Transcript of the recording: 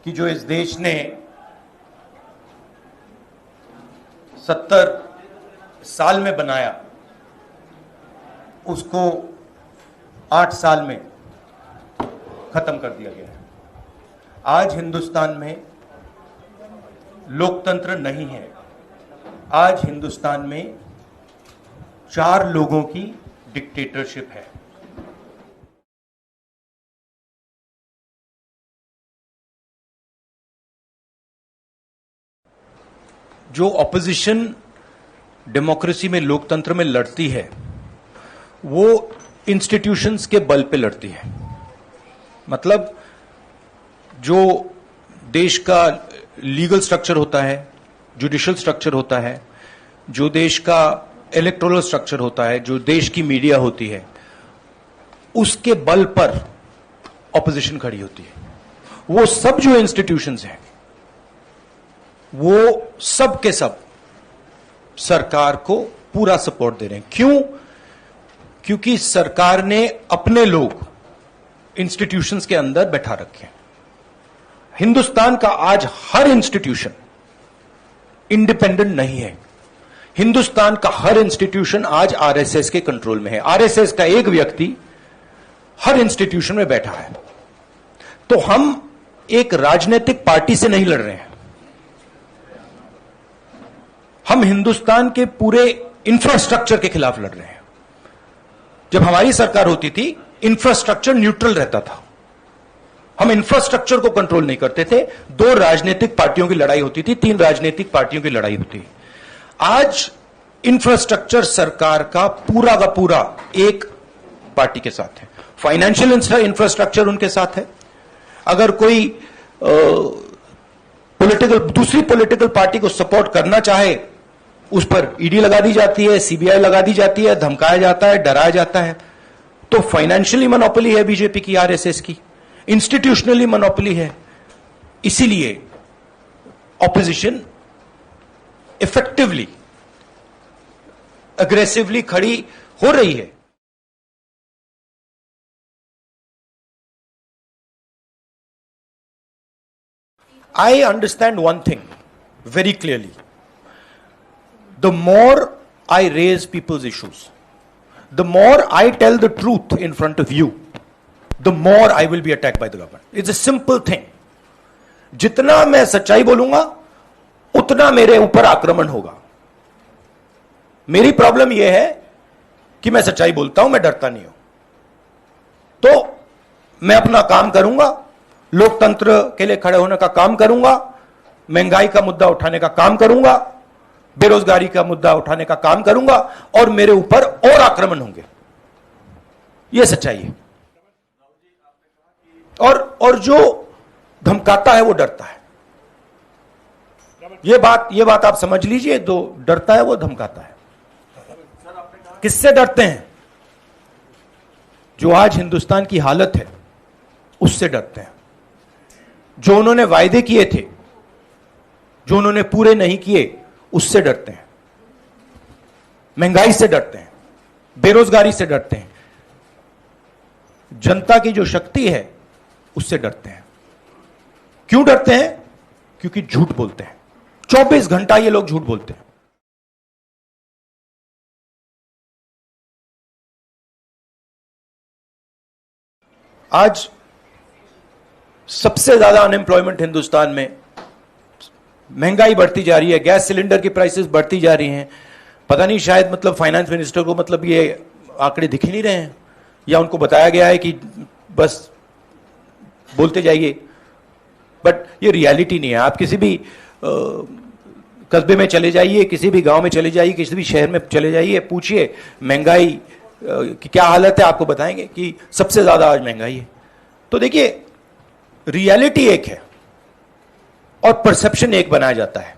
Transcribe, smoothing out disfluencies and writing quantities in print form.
कि जो इस देश ने 70 साल में बनाया उसको 8 साल में खत्म कर दिया गया है। आज हिंदुस्तान में लोकतंत्र नहीं है। आज हिंदुस्तान में 4 लोगों की डिक्टेटरशिप है। जो ऑपोजिशन डेमोक्रेसी में, लोकतंत्र में लड़ती है, वो इंस्टीट्यूशंस के बल पे लड़ती है। मतलब जो देश का लीगल स्ट्रक्चर होता है, जुडिशियल स्ट्रक्चर होता है, जो देश का इलेक्टोरल स्ट्रक्चर होता है, जो देश की मीडिया होती है, उसके बल पर ऑपोजिशन खड़ी होती है। वो सब जो इंस्टीट्यूशंस हैं वो सब के सब सरकार को पूरा सपोर्ट दे रहे हैं। क्यों? क्योंकि सरकार ने अपने लोग इंस्टीट्यूशंस के अंदर बैठा रखे हैं। हिंदुस्तान का आज हर इंस्टीट्यूशन इंडिपेंडेंट नहीं है। हिंदुस्तान का हर इंस्टीट्यूशन आज आरएसएस के कंट्रोल में है। आरएसएस का एक व्यक्ति हर इंस्टीट्यूशन में बैठा है। तो हम एक राजनीतिक पार्टी से नहीं लड़ रहे हैं, हम हिंदुस्तान के पूरे इंफ्रास्ट्रक्चर के खिलाफ लड़ रहे हैं। जब हमारी सरकार होती थी, इंफ्रास्ट्रक्चर न्यूट्रल रहता था। हम इंफ्रास्ट्रक्चर को कंट्रोल नहीं करते थे। 2 राजनीतिक पार्टियों की लड़ाई होती थी, 3 राजनीतिक पार्टियों की लड़ाई होती है। आज इंफ्रास्ट्रक्चर सरकार का पूरा एक पार्टी के साथ है। फाइनेंशियल इंफ्रास्ट्रक्चर उनके साथ है। अगर कोई दूसरी पॉलिटिकल पार्टी को सपोर्ट करना चाहे, उस पर ईडी लगा दी जाती है, सीबीआई लगा दी जाती है, धमकाया जाता है, डराया जाता है। तो फाइनेंशियली मोनोपोली है बीजेपी की, आरएसएस की, इंस्टीट्यूशनली मोनोपोली है। इसीलिए ऑपोजिशन इफेक्टिवली, अग्रेसिवली खड़ी हो रही है। I understand one thing very clearly. The more I raise people's issues, the more I tell the truth in front of you, the more I will be attacked by the government. It's a simple thing. जितना मैं सच्चाई बोलूंगा उतना मेरे ऊपर आक्रमण होगा। मेरी प्रॉब्लम यह है कि मैं सच्चाई बोलता हूं, मैं डरता नहीं हूं। तो मैं अपना काम करूंगा, लोकतंत्र के लिए खड़े होने का काम करूंगा, महंगाई का मुद्दा उठाने का काम करूंगा, बेरोजगारी का मुद्दा उठाने का काम करूंगा, और मेरे ऊपर और आक्रमण होंगे। यह सच्चाई है। और जो धमकाता है वो डरता है। यह बात आप समझ लीजिए। जो डरता है वो धमकाता है। किससे डरते हैं? जो आज हिंदुस्तान की हालत है उससे डरते हैं। जो उन्होंने वायदे किए थे, जो उन्होंने पूरे नहीं किए, उससे डरते हैं। महंगाई से डरते हैं, बेरोजगारी से डरते हैं, जनता की जो शक्ति है उससे डरते हैं। क्यों डरते हैं? क्योंकि झूठ बोलते हैं। 24 घंटा ये लोग झूठ बोलते हैं। आज सबसे ज्यादा अनएम्प्लॉयमेंट हिंदुस्तान में, महंगाई बढ़ती जा रही है, गैस सिलेंडर की प्राइसेस बढ़ती जा रही हैं। पता नहीं, शायद मतलब फाइनेंस मिनिस्टर को मतलब ये आंकड़े दिख ही नहीं रहे हैं, या उनको बताया गया है कि बस बोलते जाइए। बट ये रियलिटी नहीं है। आप किसी भी कस्बे में चले जाइए, किसी भी गांव में चले जाइए, किसी भी शहर में चले जाइए, पूछिए महंगाई की क्या हालत है, आपको बताएंगे कि सबसे ज्यादा आज महंगाई है। तो देखिए, रियलिटी एक है और परसेप्शन एक बनाया जाता है।